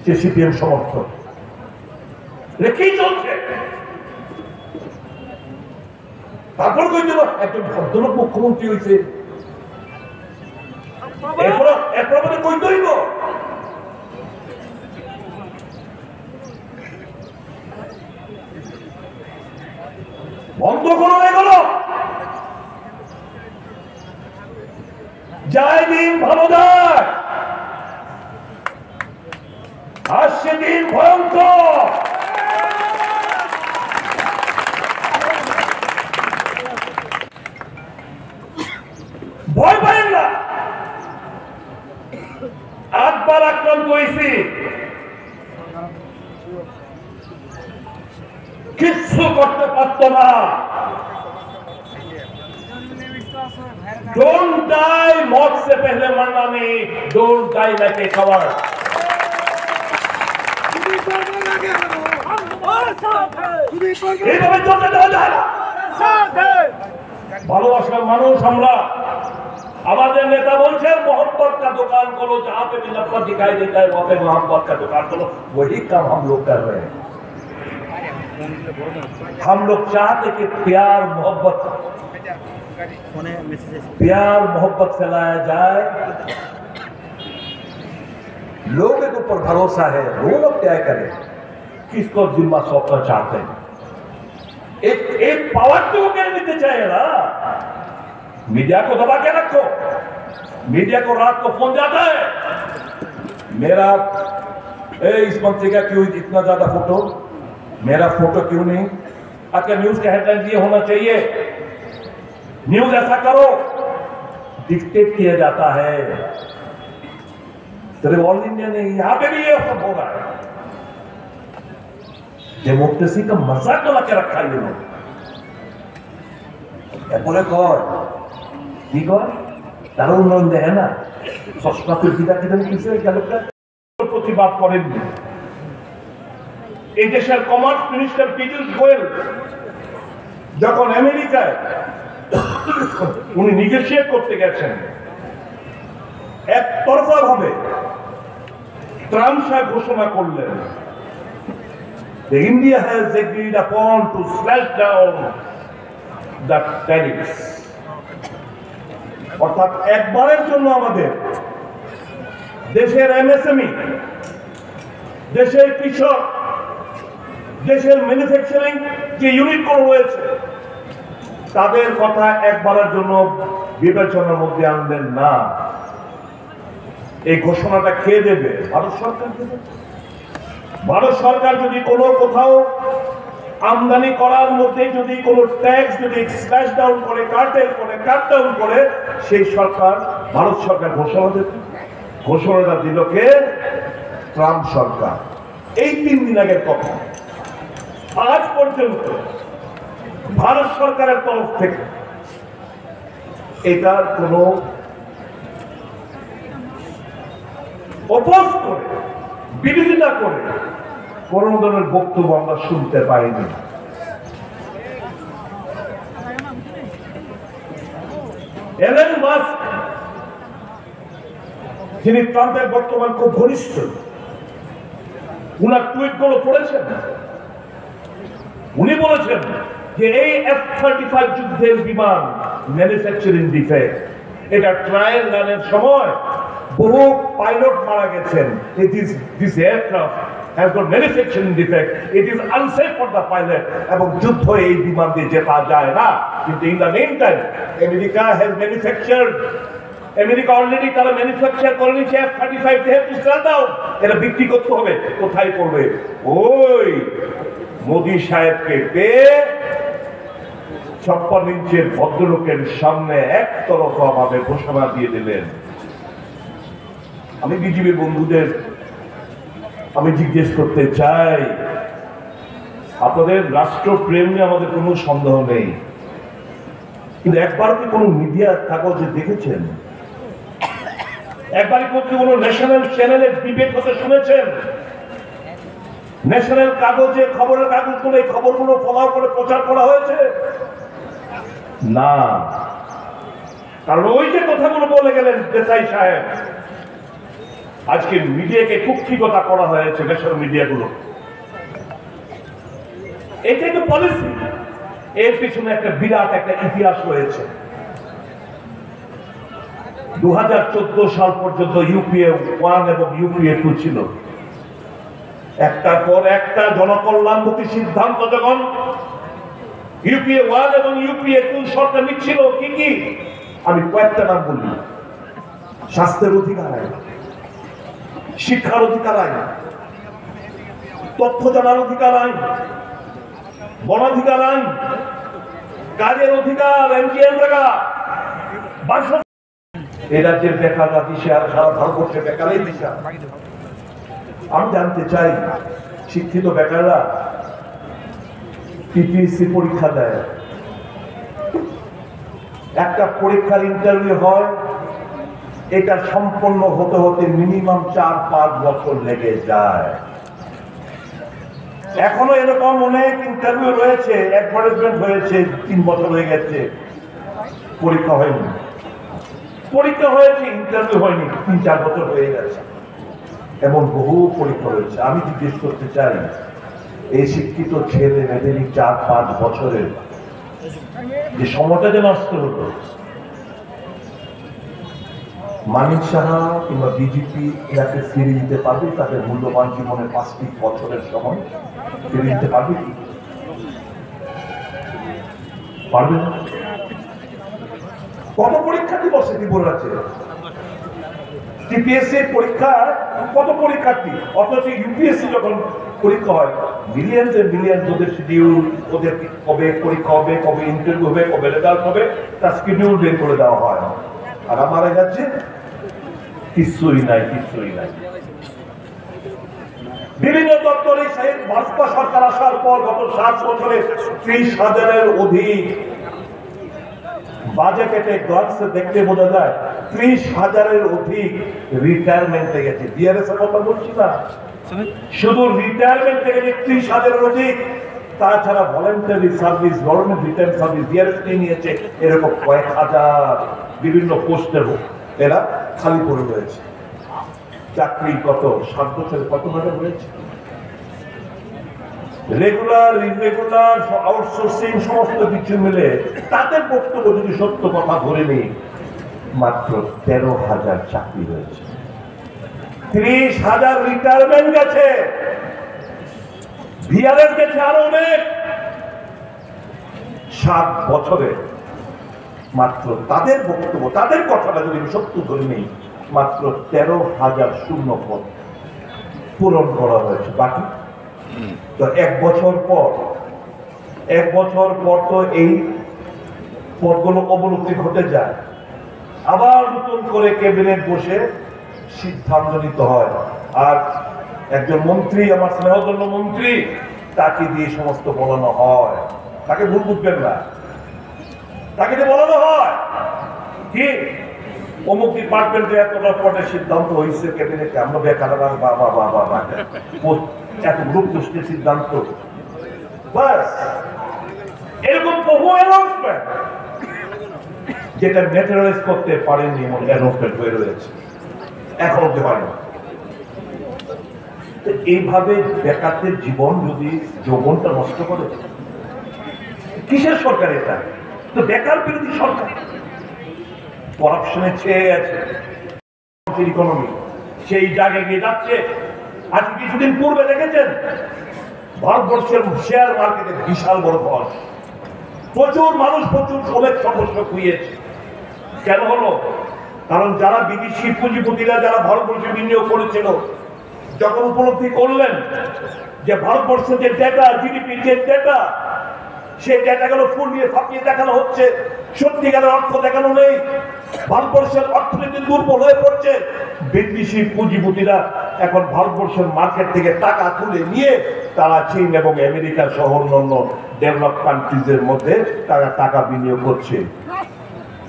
সে সিপিএম সমর্থক, রেখেই চলছে। তারপর কই দিল একজন ভদ্রলোক মুখ্যমন্ত্রী হয়েছে, এরপর আমাদের কই দইব। বন্ধ করো এগুলো, যায় দিন ভালো যায়, আসছে দিন ভয়ঙ্কর। ভয় পাবেন না। 8 বার আক্রান্ত হয়েছি, কিচ্ছু করতে পারত না। डोंट डाई, मौत से पहले मरना नहीं, don't die like a coward. এইভাবে চলতে দেওয়া যায় না। ভালোবাসার মানুষ আমরা, আমাদের নেতা বলছেন मोहब्बत का दुकान करो, जहां पे भी नफरत दिखाई देता है वहां पे मोहब्बत का दुकान करो। वही काम हम लोग कर रहे हैं। हम लोग चाहते कि प्यार मोहब्बत फैलाया जाए। लोगों के ऊपर भरोसा है, वो लोग क्या करें, किसको जिम्मा सौंपना चाहते हैं। एक पावर तो क्या लेते चाहिए ना। मीडिया को दबा के रखो। मीडिया को रात को फोन जाता है, मेरा इस मंत्री का क्यों इतना ज्यादा फोटो, मेरा फोटो क्यों नहीं। अच्छा, न्यूज का हेडलाइन ये होना चाहिए, न्यूज ऐसा करो, डिक्टेट किया जाता है। सिर्फ ऑल इंडिया नहीं, यहां पे भी ये सब हो रहा है। डेमोक्रेसी का मजाक बना के रखा है ये लोग। बोले कौन কি কয়, তারা উন্নয়ন দেয় না, সস্তাতে দিদা কি জানি কিছু গেল প্রতিবাদ করেননি। এই দেশের কমার্স মিনিস্টার পীযূষ গোয়েল যখন আমেরিকায় উনি নেগোশিয়েট করতে গেছেন, একতরফা ভাবে ট্রাম্প সাহেব ঘোষণা করলেন যে India has agreed upon to slash down the tariffs. অর্থাৎ একবারের জন্য আমাদের দেশের এমএসএমই, দেশের কৃষক, দেশের ম্যানুফ্যাকচারিং যে ইউনিটগুলো রয়েছে তাদের কথা একবারের জন্য বিবেচনার মধ্যে আনলেন না। এই ঘোষণাটা কে দেবে? ভারত সরকার দেবে। ভারত সরকার যদি কোনো কোথাও আমদানি করার মধ্যে যদি কোনো ট্যাক্স যদি স্ল্যাশ ডাউন করে, কার্টেল করে, কাট ডাউন করে, সেই সরকার, ভারত সরকার ঘোষণা দেবে। ঘোষণাটা দিল কে? ট্রাম্প সরকার। এই 3 দিন আগের কথা। আজ পর্যন্ত ভারত সরকারের তরফ থেকে এটার কোনো অপোজ করে, বিরোধিতা করে কোন ধরনের বক্তব্য আমরা শুনতে পাইনি। এলন মাস্ক, যিনি ট্রাম্পের বর্তমান খুব ঘনিষ্ঠ, উনার টুইট গুলো পড়েছেন। উনি বলেছেন যে এই F-35 যুদ্ধের বিমান ম্যানুফ্যাকচারিং ডিফেক্ট, এটা ট্রায়াল রানের সময় বহু পাইলট মারা গেছেন। This aircraft has got manufacturing defect, it is unsafe for the pilot, এবং যুদ্ধ এই বিমান দিয়ে যেতে যায় না। কিন্তু in the meantime America has manufactured, America already তারা ম্যানুফ্যাকচার করে নিচ্ছে F-35, they have to sell down, এটা বিক্রি করতে হবে। কোথায় করবে? ওই মোদি সাহেবকে পেয়ে 56 ইঞ্চের ভদ্রলোকের সামনে একতরফা ভাবে ঘোষণা দিয়ে দিলেন। আমি বিজেপি বন্ধুদের আমি জিজ্ঞেস করতে চাই, আপনাদের রাষ্ট্রপ্রেম নিয়ে আমাদের কোনো সন্দেহ নেই, কিন্তু একবার কি কোনো মিডিয়া কাগজে দেখেছেন? একবারই কোনো ন্যাশনাল চ্যানেলে ডিবেট হতে শুনেছেন? ন্যাশনাল কাগজে, খবরের কাগজগুলো এই খবরগুলো ফলো করে প্রচার করা হয়েছে? না। কারণ ওই যে কথাগুলো বলে গেলেন দেশাই সাহেব, আজকে মিডিয়াকে কুক্ষিগতা করা হয়েছে, ন্যাশনাল মিডিয়াগুলো। এটাই তো পলিসি। এর পিছনে একটা বিরাট একটা ইতিহাস রয়েছে। 2014 সাল পর্যন্ত ইউপিএ 1 এবং ইউপিএ 2 ছিল। একটার পর একটা জনকল্যাণমুখী সিদ্ধান্ত যখন ইউপিএ 1 এবং ইউপিএ 2 সরকার নিচ্ছিল, কি কি আমি কয়েকটা নাম বলি। স্বাস্থ্যের অধিকার আইন, শিক্ষার অধিকার আইন, তথ্য জানার অধিকার আইন, বনাধিকার আইন, কাজের অধিকার, এনজিএল টাকা, এই রাজ্যের বেকার দিশে আর সারা ভারতবর্ষে বেকারই দিশা। আমি জানতে চাই, শিক্ষিত বেকাররা পিপিএসসি পরীক্ষা দেয়, একটা পরীক্ষার ইন্টারভিউ হয়, এটা সম্পন্ন হতে হতে মিনিমাম 4-5 বছর লেগে যায়। এখনো এরকম অনেক ইন্টারভিউ রয়েছে, অ্যাডভার্টাইজমেন্ট হয়েছে, 3 বছর হয়ে গেছে, পরীক্ষা হয়নি। পরীক্ষা হয়েছে, ইন্টারভিউ হয়নি, 3-4 বছর হয়ে গেছে। এমন বহু পরীক্ষা হয়েছে। আমি জিজ্ঞেস করতে চাই, এই শিক্ষিত ছেলে মেয়েদেরই 4-5 বছরের যে সময়টা যে নষ্ট হতো, মানিক সাহা কিংবা বিজেপি এটাকে ফিরিয়ে দিতে পারবে? তাদের মূল্যবান জীবনের 5টি বছরের সময় ফিরিয়ে দিতে পারবে কি? পারবে না। কত পরীক্ষার্থী বসে ত্রিপুর রাজ্যে? টিপিএসসি পরীক্ষা কত পরীক্ষার্থী, অথচ ইউপিএসসি যখন পরীক্ষা হয় মিলিয়ন্স এন্ড মিলিয়ন্স, ওদের শিডিউল, ওদের কবে পরীক্ষা হবে, কবে ইন্টারভিউ হবে, কবে রেজাল্ট হবে, তার শিডিউল বের করে দেওয়া হয়। আর আমার কাছে কিছুই নাই, কিছুই নাই। বিভিন্ন দপ্তরে ভাজপা সরকার আসার পর গত 7 বছরে 30,000-এর অধিক বাজেটে গ্রান্টস দেখতে বোঝা যায় 30,000-এর অধিক রিটায়ারমেন্টে গেছে। ডিআরএস এর কথা বলছি না, শুধু রিটায়ারমেন্টে গেছে 30,000-এর অধিক। তাছাড়া voluntary service, government return service, DRS নিয়েছে এরকম কয়েক হাজার বিভিন্ন পোস্টের এরা খালি পড়ে রয়েছে। চাকরি কত 7 বছরে কত ভাবে হয়েছে? রেগুলার, ইরেগুলার, আউটসোর্সিং সমস্ত কিছু মিলে তাদের বক্তব্য যদি সত্য কথা ধরে নিই, মাত্র 13,000 চাকরি হয়েছে। 30,000 রিটায়ারমেন্ট গেছে, ভিআরএস গেছে আরো অনেক। 7 বছরে মাত্র তাদের বক্তব্য, তাদের কথাটা যদি সত্য ধরে নিই, মাত্র 13,000 শূন্য পদ পূরণ করা হয়েছে। বাকি তো 1 বছর পর তো এই পদগুলো অবলুপ্তি ঘটে যায়। আবার নতুন করে ক্যাবিনেট বসে সিদ্ধান্ত নিতে হয়। আর একজন মন্ত্রী, আমার স্নেহধন্য মন্ত্রী, তাকে দিয়ে সমস্ত বলানো হয়। তাকে ভুল বুঝবেন না, তাকে দিয়ে বলানো হয় কি অমুক ডিপার্টমেন্টে এতটা পদের সিদ্ধান্ত হয়েছে ক্যাবিনেটে, আমরা বেকার এত গ্রুপ গোষ্ঠীর সিদ্ধান্ত, বাস এরকম বহু অ্যানাউন্সমেন্ট যেটা ম্যাটেরিয়ালাইজ করতে পারেননি, এমন অ্যানাউন্সমেন্ট হয়ে রয়েছে, এখন অব্দি হয়নি। এইভাবে বেকারদের জীবন যদি যৌবনটা নষ্ট করে, কিসের সরকার এটা? তো বেকার বিরোধী সরকার, করাপশনে ছেয়ে আছে ইকোনমি, সেই জায়গায় গিয়ে যাচ্ছে। আজকে কিছুদিন পূর্বে দেখেছেন ভারতবর্ষের শেয়ার মার্কেটে বিশাল বড় ধস, প্রচুর মানুষ, প্রচুর শ্রমিক সমস্যা খুঁজেছে। কেন হলো? কারণ যারা বিদেশি পুঁজিপতিরা যারা ভারতবর্ষে বিনিয়োগ করেছিল, যখন উপলব্ধি করলেন যে ভারতবর্ষের যে ডেটা, জিডিপির যে ডেটা, সেই ডেটাগুলো ফুল নিয়ে ফাঁপিয়ে দেখানো হচ্ছে, সত্যিকারের অর্থ দেখানো নেই, ভারতবর্ষের অর্থনীতি দুর্বল হয়ে পড়ছে। বিদেশি পুঁজিপতিরা এখন ভারতবর্ষের মার্কেট থেকে টাকা তুলে নিয়ে তারা চীন এবং আমেরিকা সহ অন্যান্য ডেভেলপ কান্ট্রিজের মধ্যে তারা টাকা বিনিয়োগ করছে,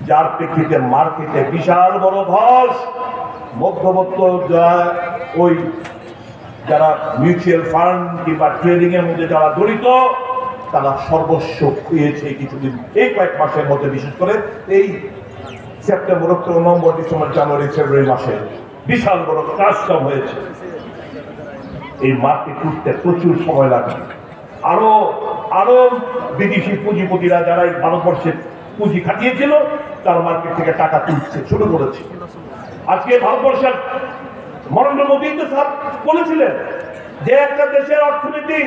যার প্রেক্ষিতে মার্কেটে বিশাল বড় ধস। মধ্যবর্ত ওই যারা মিউচুয়াল ফান্ড কিংবা ট্রেডিং এর মধ্যে যারা জড়িত, তারা সর্বস্ব খুঁয়েছে কিছুদিন, এই কয়েক মাসের মধ্যে, বিশেষ করে এই সেপ্টেম্বর, অক্টোবর, নভেম্বর, ডিসেম্বর, জানুয়ারি, ফেব্রুয়ারি মাসে বিশাল বড় কাজকাম হয়েছে। এই মার্কেট উঠতে প্রচুর সময় লাগে। আরো বিদেশি পুঁজিপতিরা যারা এই ভারতবর্ষের পুঁজি খাটিয়েছিল, তার মার্কেট থেকে টাকা তুলতে শুরু করেছে। আজকে ভারতবর্ষের নরেন্দ্র মোদী তো স্যার বলেছিলেন যে একটা দেশের অর্থনীতি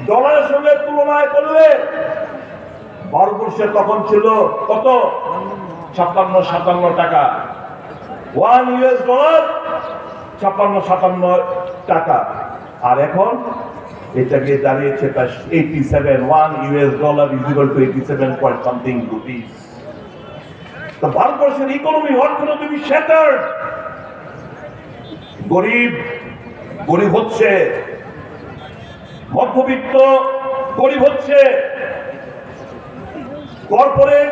ডলারের সঙ্গে তুলনায় করলে ভারতবর্ষের তখন ছিল কত, 56-57 টাকা, $1 56-57 টাকা। আর এখন এটা গিয়ে দাঁড়িয়েছে প্রায় 87, $1 is equal to 87 point something rupees। তো ভারতবর্ষের ইকোনমি, অর্থনীতি শ্যাটার্ড। গরিব হচ্ছে, মধ্যবিত্ত গরিব হচ্ছে, কর্পোরেট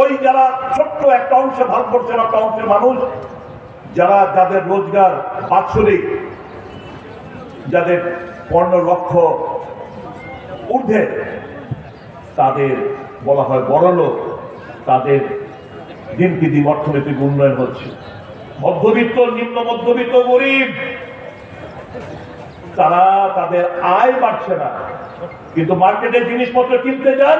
ওই যারা ছোট্ট একটা অংশে, ভারতবর্ষের একটা অংশের মানুষ যাদের রোজগার বাৎসরিক, যাদের 15 লক্ষ ঊর্ধ্বে, তাদের বলা হয় বড় লোক, তাদের দিনকে দিন অর্থনৈতিক উন্নয়ন হচ্ছে। মধ্যবিত্ত, নিম্ন মধ্যবিত্ত, গরিব, তারা তাদের আয় বাড়ছে না, কিন্তু মার্কেটে জিনিসপত্র কিনতে যান,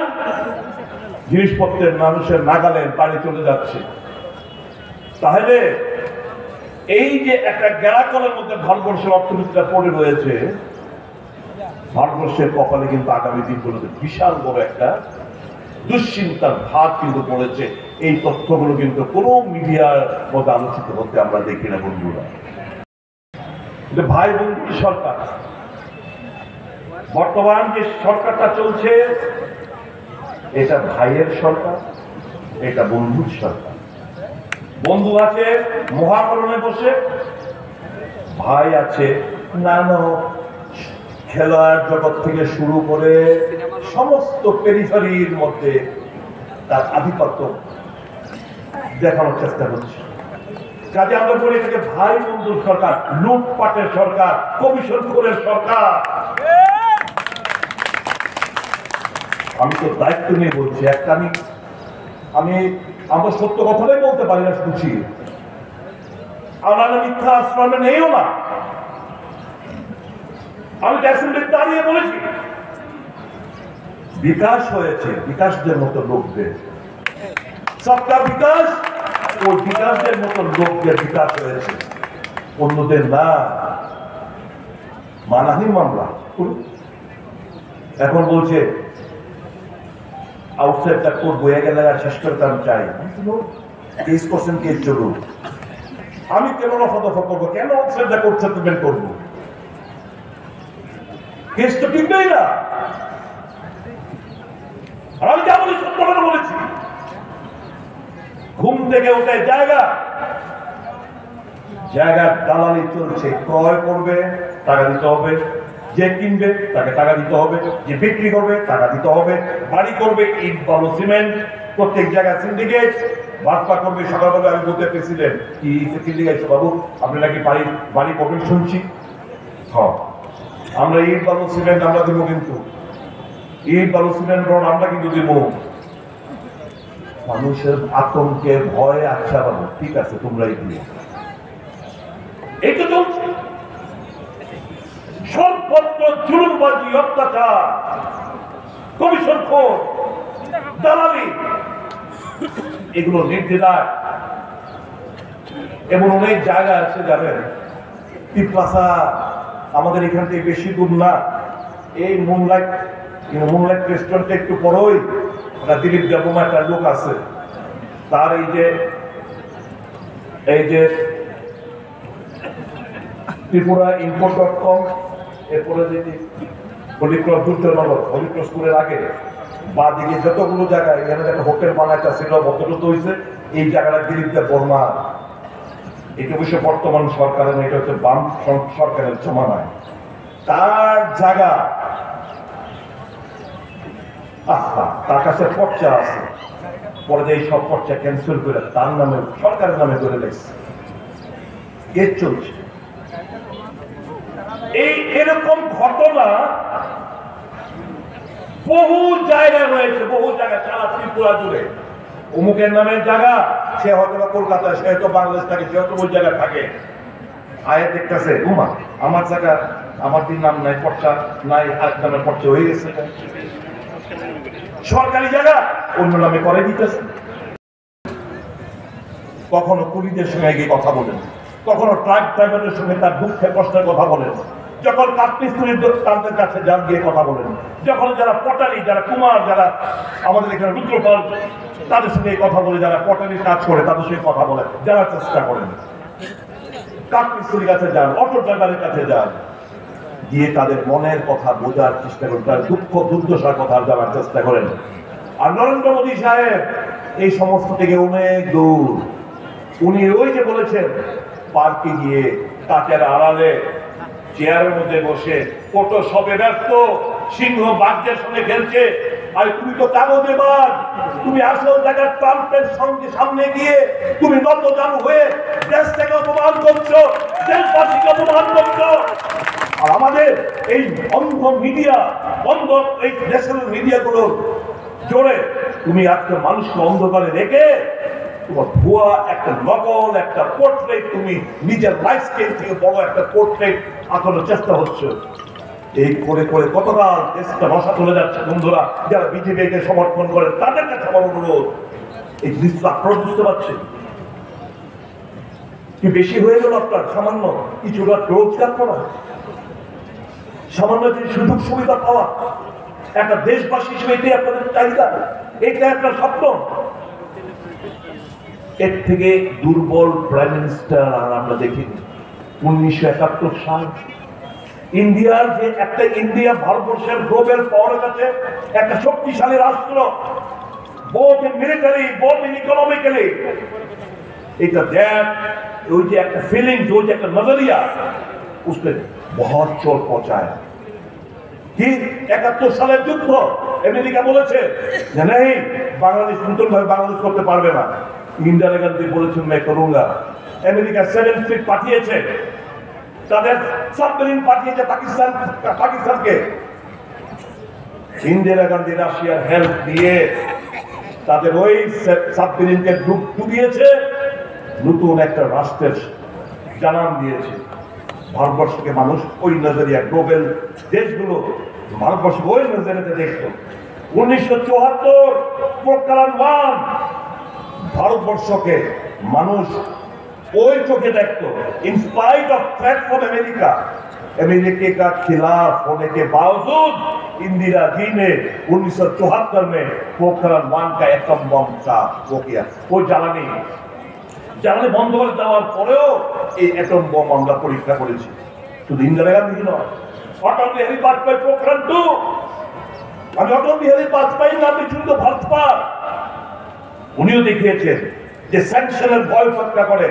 জিনিসপত্রের মানুষের নাগালে বাড়ি চলে যাচ্ছে। তাহলে এই যে একটা গ্যারাকলের মধ্যে ভারতবর্ষের অর্থনীতিটা পড়ে রয়েছে, ভারতবর্ষের কপালে কিন্তু আগামী দিনগুলোতে বিশাল বড় একটা দুশ্চিন্তার ভাগ কিন্তু পড়েছে। এই তথ্যগুলো কিন্তু কোনো মিডিয়ার মধ্যে আলোচিত হতে আমরা দেখি না বন্ধুরা। ভাই বন্ধুর সরকার, বর্তমান যে সরকারটা চলছে, এটা ভাইয়ের সরকার, এটা বন্ধুর সরকার। বন্ধু আছে মহাকরণে বসে, ভাই আছে নানা খেলোয়াড় জগৎ থেকে শুরু করে সমস্ত পেরিফেরির মধ্যে তার আধিপত্য দেখানোর চেষ্টা করছে। কাজে আমরা বলি এটাকে ভাই বন্ধুর সরকার, লুটপাটের সরকার, কমিশন খোরের সরকার। আমি তো দায়িত্ব নিয়ে বলছি, একটা আমি আমরা সত্য কথাটাই বলতে পারি না, শুনছি আমরা মিথ্যা আশ্রমে নেইও না। আমি অ্যাসেম্বলিতে দাঁড়িয়ে বলেছি বিকাশ হয়েছে বিকাশদের মতো লোকদের, সবটা বিকাশ ও বিকাশদের মতো লোকদের বিকাশ হয়েছে, অন্যদের না। মানহানি মামলা এখন বলছে আউটসাইডটা কোর্ট বয়ে গেলে আর শেষ করতে আমি চাই, কেস করছেন কেস চলুন, আমি কেন রফা দফা করবো, কেন আউটসাইডটা কোর্ট সেটেলমেন্ট করবো, কেস তো টিকবেই না। আর আমি যা বলি সত্য কথা বলেছি। ঘুম থেকে উঠে জায়গার দালালি চলছে, ক্রয় করবে টাকা দিতে হবে, যে কিনবে তাকে টাকা দিতে হবে, যে বিক্রি করবে টাকা দিতে হবে, বাড়ি করবে ইট বালু সিমেন্ট, প্রত্যেক জায়গায় সিন্ডিকেট, ভাটপা করবে। সকালবেলা আমি বলতে পেরেছিলেন কি সিন্ডিকেট বাবু, আপনি নাকি বাড়ি করবেন শুনছি। হ্যাঁ, আমরা ইট বালু সিমেন্ট আমরা দিব, কিন্তু ইট বালু সিমেন্ট রড আমরা কিন্তু দিব। মানুষের আতঙ্কের ভয়ে, আচ্ছা বাবু ঠিক আছে তোমরাই দিও, এই তো চলছে। সর্বত্র জুলুমবাজি, অত্যাচার, কমিশন খোর, দালালি, এগুলো নির্দেশ। এমন অনেক জায়গা আছে যাবেন, পিপ্লাসা আমাদের এখান থেকে বেশি দূর না, এই মুনলাইট রেস্টুরেন্টে একটু পরই দিলীপ দেবমা একটা লোক আছে, তার এই যে ত্রিপুরা import.com, এরপরে যদি হলিক্রস স্কুলের আগে বা দিকে যতগুলো জায়গায় এখানে একটা হোটেল বানাইটা ছিল, বদলত হয়েছে এই জায়গাটা দিলীপ দেব বর্মা। এটা অবশ্য বর্তমান সরকারের, এটা হচ্ছে বাম সরকারের জমানায় তার জায়গা। তার কাছে পর্চা আছে, পরে এই সব পর্চা ক্যান্সেল করে তার নামে, সরকারের নামে করে লেগেছে। কেস চলছে। এরকম ঘটনা বহু জায়গায় রয়েছে, বহু জায়গায় সারা ত্রিপুরা জুড়ে। অমুকের নামের জায়গা, সে হয়তো কলকাতায়, সে হয়তো বাংলাদেশ থাকে, সে হয়তো ওই জায়গায় থাকে। আয়ে দেখতেছে উমা আমার জায়গা, আমার দিন নাম নাই, পর্চা নাই, আরেক নামের পর্চা হয়ে গেছে। সরকারি জায়গা অন্য নামে করে দিতেছে। কখনো কুলিদের সঙ্গে গিয়ে কথা বলেন, কখনো ট্রাক ড্রাইভারের সঙ্গে তার দুঃখের কষ্টের কথা বলেন, যখন কাঠমিস্ত্রির তাদের কাছে যান গিয়ে কথা বলেন, যখন যারা পটালি, যারা কুমার, যারা আমাদের এখানে রুদ্রপাল, তাদের সঙ্গে কথা বলে, যারা পটালির কাজ করে তাদের সঙ্গে কথা বলে, জানার চেষ্টা করেন। কাঠমিস্ত্রির কাছে যান, অটো ড্রাইভারের কাছে যান, গিয়ে তাদের মনের কথা বোঝার চেষ্টা করেন, তার দুঃখ দুর্দশার কথা জানার চেষ্টা করেন। আর নরেন্দ্র মোদী সাহেব এই সমস্ত থেকে অনেক দূর। উনি ওই যে বলেছেন পার্কে গিয়ে কাকের আড়ালে চেয়ারের মধ্যে বসে ফটো সবে ব্যস্ত, সিংহ বাঘদের সঙ্গে খেলছে, আর তুমি তো কাগজেবাজ, তুমি আসল জায়গার ট্রাম্পের সঙ্গে সামনে গিয়ে তুমি নতজানু হয়ে দেশটাকে অপমান করছো, দেশবাসীকে অপমান করছো। আর আমাদের এই অন্ধ মিডিয়া, অন্ধ এই দেশের মিডিয়াগুলোর জোরে তুমি আজকে মানুষকে অন্ধকারে রেখে তোমার ভুয়া একটা নকল, একটা পোর্ট্রেট, তুমি নিজের লাইফ স্কেল থেকে বড় একটা পোর্ট্রেট আঁকানোর চেষ্টা হচ্ছে। এই করে করে কতকাল দেশটা বসা চলে যাচ্ছে। বন্ধুরা যারা বিজেপিকে সমর্থন করে তাদের কাছে আমার অনুরোধ, এই জিনিসটা আপনারা বুঝতে পারছেন কি বেশি হয়ে গেল আপনার সামান্য কিছুটা রোজগার করা, সামান্য কিছু সুযোগ সুবিধা পাওয়া, একটা দেশবাসী হিসেবে এটাই আপনাদের চাহিদা, এটাই আপনার স্বপ্ন। এর থেকে দুর্বল প্রাইম মিনিস্টার আর আমরা দেখিনি। 1971 সাল ইন্ডিয়ার যে একটা ইন্ডিয়া ভারতবর্ষের গ্লোবাল পাওয়ারের কাছে একটা শক্তিশালী রাষ্ট্র, both in military, both in economically, এটা दैट ওই যে একটা ফিলিংস, ওই যে একটা নজরিয়া उसने बहुत चोट पहुंचाया। कि 71 সালের যুদ্ধ আমেরিকা বলেছে যে नहीं বাংলাদেশ নতুন ভাবে বাংলাদেশ করতে পারবে না। ইন্দিরা গান্ধী বলেছেন मैं करूंगा। আমেরিকা 7 ফিট পাঠিয়েছে, তাদের সাবমেরিন পাঠিয়েছে পাকিস্তানকে। ইন্দিরা গান্ধী রাশিয়ার হেল্প দিয়ে তাদের ওই সাবমেরিনকে ডুবিয়েছে, নতুন একটা রাষ্ট্রের জানান দিয়েছে। ভারতবর্ষকে মানুষ ওই নজরিয়া, গ্লোবাল দেশগুলো ভারতবর্ষ ওই নজরিয়াতে দেখত। 1974 পোখরান 1 ভারতবর্ষকে মানুষ ওই चोखे देखते in spite of threat from America. America का खिलाफ होने के बावजूद इंदिरा जी ने 1974 में पोखरण 1 का एटम बम का वो किया। वो জ্বালানি বন্ধ করে দেওয়ার পরেও এই এটম বম আমরা পরীক্ষা করেছি। শুধু ইন্দিরা গান্ধী নয়, অটল বিহারী বাজপেয়ী পোখरण 2, আমি অটল বিহারী বাজপেয়ী নামে শুধু ভাজপা, উনিও দেখিয়েছেন যে স্যাংশনের ভয় হত্যা করে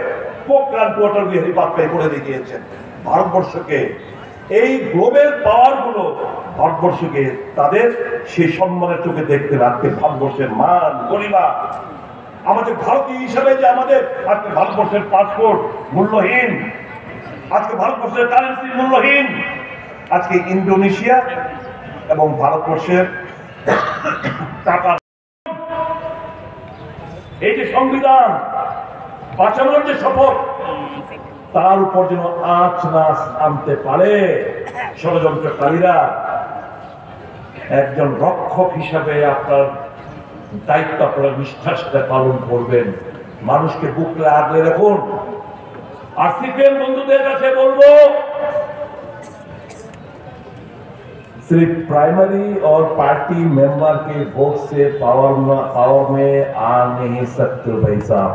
পোখরান 2 অটল বিহারী বাজপেয়ী করে দেখিয়েছেন। ভারতবর্ষকে এই গ্লোবাল পাওয়ার গুলো ভারতবর্ষকে তাদের সেই সম্মানের চোখে দেখতে আজকে ভারতবর্ষের মান গরিমা, আমাদের ভারতীয় হিসাবে যে আমাদের আজকে ভারতবর্ষের পাসপোর্ট মূল্যহীন, আজকে ভারতবর্ষের কারেন্সি মূল্যহীন, আজকে ইন্দোনেশিয়া এবং ভারতবর্ষের টাকা, এই যে সংবিধান বাঁচানোর যে শপথ, তার উপর যেন আঁচ না আনতে পারে ষড়যন্ত্রকারীরা। একজন রক্ষক হিসাবে আপনার দায়িত্ব আপনারা নিষ্ঠার সাথে পালন করবেন, মানুষকে বুকলে আগলে রাখুন। আর সিপিএম বন্ধুদের কাছে বলবো, सिर्फ प्राइमरी और पार्टी मेंबर के वोट से पावर में आ नहीं सकते भाई साहब।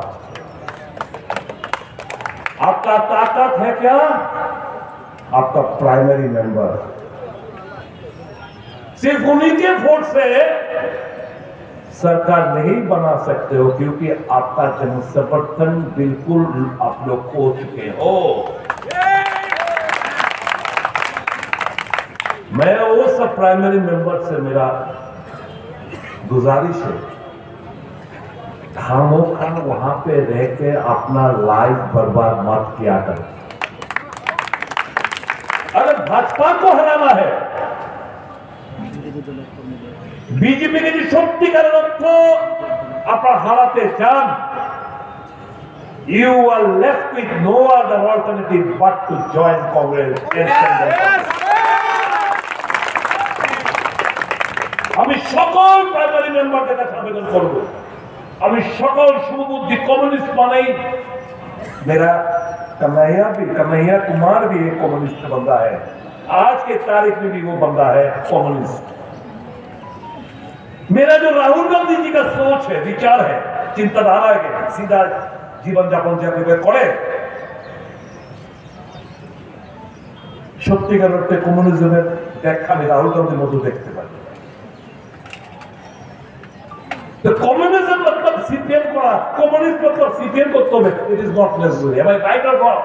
आपका ताकत है क्या? आपका प्राइमरी मेंबर। सिर्फ उन्हीं के वोट से सरकार नहीं बना सकते हो, क्योंकि आपका जन समर्थन बिल्कुल आप लोग खो चुके हो। मैं वो सब प्राइमरी मेंबर से मेरा गुजारिश है, खामोखा वहां पे रह के अपना लाइफ बर्बाद मत किया करें। अगर भाजपा को हराना है, बीजेपी के जो সত্যিকার অর্থ আপনারা হারাতে চান, you are left with no other alternative but to join Congress and আমি সকল প্রাইমারি মেম্বারদের কাছে আবেদন করব, আমি সকল সুবুদ্ধি कम्युनिस्ट माने मेरा कन्हैया कुमार भी एक कम्युनिस्ट बंदा है, आज के तारीख में भी वो बंदा है कम्युनिस्ट। मेरा जो राहुल गांधी जी का सोच है, विचार है, चिंताधारा है, सीधा जीवन যাপন যেভাবে করে, সত্যিকার অর্থে কমিউনিজমের ব্যাখ্যা আমি রাহুল গান্ধীর মধ্যে দেখতে পাই। The communism मतलब CPM करा, communist मतलब CPM को तो it is not necessary. Am I right or wrong?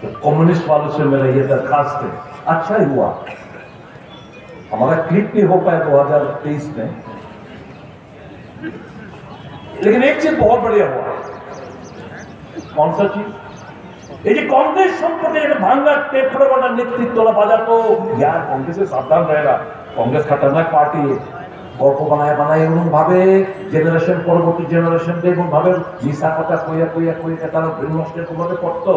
तो कम्युनिस्ट वालों से मेरा ये दरखास्त है, अच्छा ही हुआ हमारा क्लिक भी हो पाया 2023 में, लेकिन एक चीज बहुत बढ़िया हुआ। कौन सा चीज? এই যে কংগ্রেস সম্পর্কে একটা ভাঙ্গা টেপ করে বড় নেতৃত্বরা বাজাতো, यार कांग्रेस से सावधान रहेगा, कांग्रेस खतरनाक पार्टी है, গল্প বানায় বানায় এরকম ভাবে জেনারেশন পরবর্তী জেনারেশন এরকম ভাবে মিশা কথা কইয়া কইয়া কইয়া তারা ব্রেনওয়াশের কোভাবে পড়তো।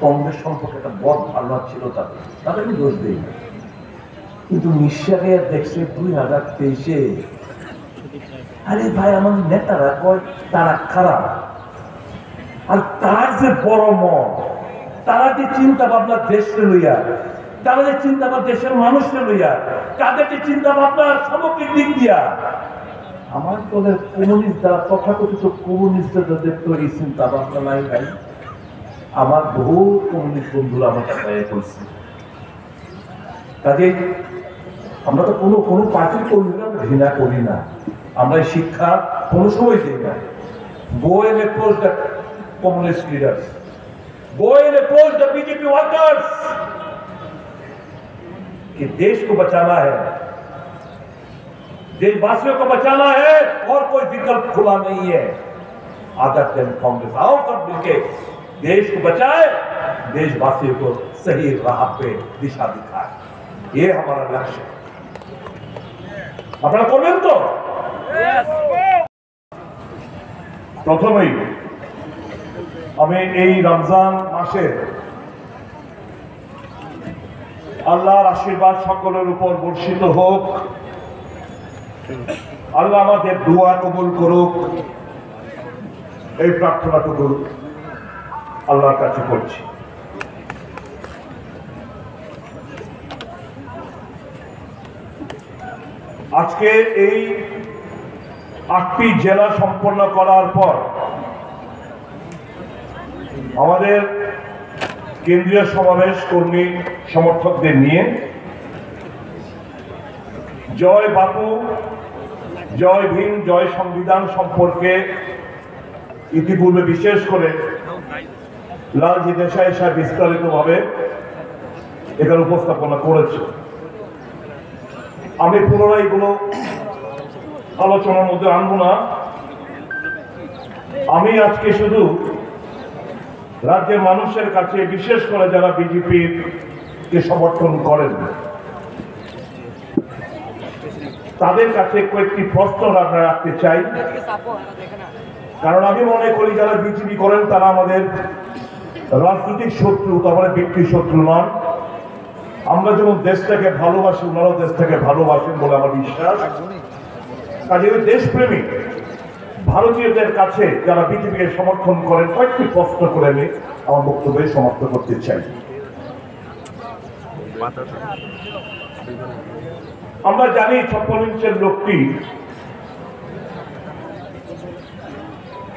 কংগ্রেস সম্পর্কে একটা বড় ধারণা ছিল তাদের আমি দোষ দিই না, কিন্তু নিঃশ্বাসে দেখছে 2023-এ আরে ভাই আমার নেতারা কয় তারা খারাপ, আর তার যে বড় মন, তারা যে চিন্তা ভাবনা দেশকে লইয়া, তারা যে চিন্তা ভাবনা দেশের মানুষকে লইয়া, তাদের যে চিন্তা ভাবনা সামগ্রিক দিক দিয়া, আমার দলের কমিউনিস্ট যারা তথাকথিত কমিউনিস্টদের তো এই চিন্তা ভাবনা নাই ভাই। আমার বহু কমিউনিস্ট বন্ধুরা আমার কাছে করছে, কাজেই আমরা তো কোনো পার্টির কর্মীরা ঘৃণা করি না, আমরা শিক্ষা কোনো সময় দিই না। Go and approach the communist leaders, go and approach the BJP workers कि देश को बचाना है, देशवासियों को बचाना है और कोई विकल्प खुला नहीं है। आदर देन कांग्रेस आओ सब मिलके देश को बचाए, देशवासियों को सही राह पे दिशा दिखाए, ये हमारा लक्ष्य है। আপনারা করবেন তো? প্রথমেই আমি এই রমজান মাসে আল্লাহর আশীর্বাদ সকলের উপর বর্ষিত হোক, আল্লাহ আমাদের দোয়া কবুল করুক, এই প্রার্থনাটুকু আল্লাহর কাছে করছি। আজকে এই 8টি জেলা সম্পন্ন করার পর আমাদের কেন্দ্রীয় সমাবেশ কর্মী সমর্থকদের নিয়ে জয় বাপু, জয় ভীম, জয় সংবিধান সম্পর্কে ইতিপূর্বে বিশেষ করে লালজি দেশাই সাহেব বিস্তারিতভাবে এখানে উপস্থাপনা করেছে। আমি পুনরায় এগুলো আলোচনার মধ্যে আনবো না। আমি আজকে শুধু রাজ্যের মানুষের কাছে, বিশেষ করে যারা বিজেপির কে সমর্থন করেন, তাদের কাছে কয়েকটি প্রশ্ন রাখতে চাই। কারণ আমি মনে করি যারা বিজেপি করেন তারা আমাদের রাজনৈতিক শত্রু, তারপরে ব্যক্তি শত্রু নন। আমরা যেমন দেশটাকে ভালোবাসি, ওনারাও দেশটাকে ভালোবাসেন বলে আমার বিশ্বাস। কাজে ওই দেশপ্রেমিক ভারতীয়দের কাছে যারা বিজেপিকে সমর্থন করেন কয়েকটি প্রশ্ন করে আমি আমার বক্তব্য সমাপ্ত করতে চাই। আমরা জানি 56 ইঞ্চের লোকটি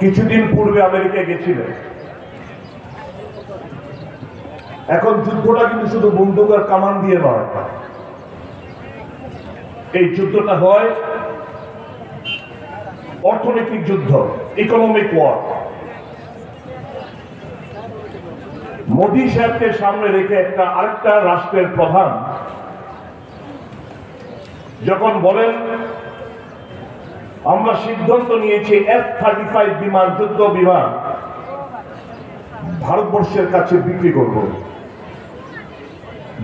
কিছুদিন পূর্বে আমেরিকায় গেছিলেন। এখন যুদ্ধটা কিন্তু শুধু বন্দুক আর কামান দিয়ে নয়, এই যুদ্ধটা হয় অর্থনৈতিক যুদ্ধ, ইকোনমিক ওয়ার। মোদী সাহেবকে সামনে রেখে আরেকটা রাষ্ট্রের প্রধান যখন বলেন আমরা সিদ্ধান্ত নিয়েছি F-35 বিমান, যুদ্ধ বিমান ভারতবর্ষের কাছে বিক্রি করব,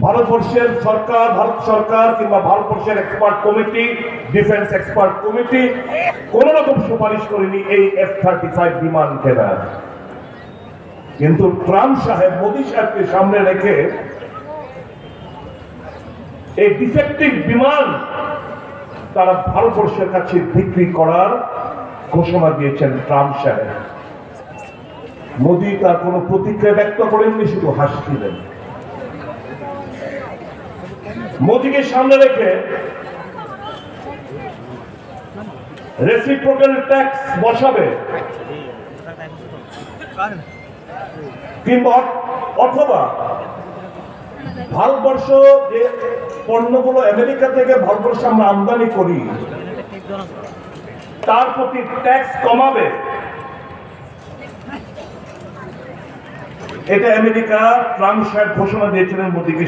ভারতবর্ষের সরকার, ভারত সরকার কিংবা ভারতবর্ষের expert committee, defence expert committee কোন রকম সুপারিশ করেনি এই F-35 বিমান কেনার। কিন্তু ট্রাম্প সাহেব মোদী সাহেবকে সামনে রেখে এই ডিফেক্টিভ বিমান তারা ভারতবর্ষের কাছে বিক্রি করার ঘোষণা দিয়েছেন ট্রাম্প সাহেব। মোদী তার কোনো প্রতিক্রিয়া ব্যক্ত করেননি, শুধু হাসছিলেন। মোদীকে সামনে রেখে রেসিপ্রোকাল ট্যাক্স বসাবে কিংবা অথবা ভারতবর্ষ যে পণ্যগুলো আমেরিকা থেকে ভারতবর্ষে আমরা আমদানি করি তার প্রতি ট্যাক্স কমাবে। এটা আমেরিকা ট্রাম্প সাহেব ঘোষণা দিয়েছিলেন মোদীকে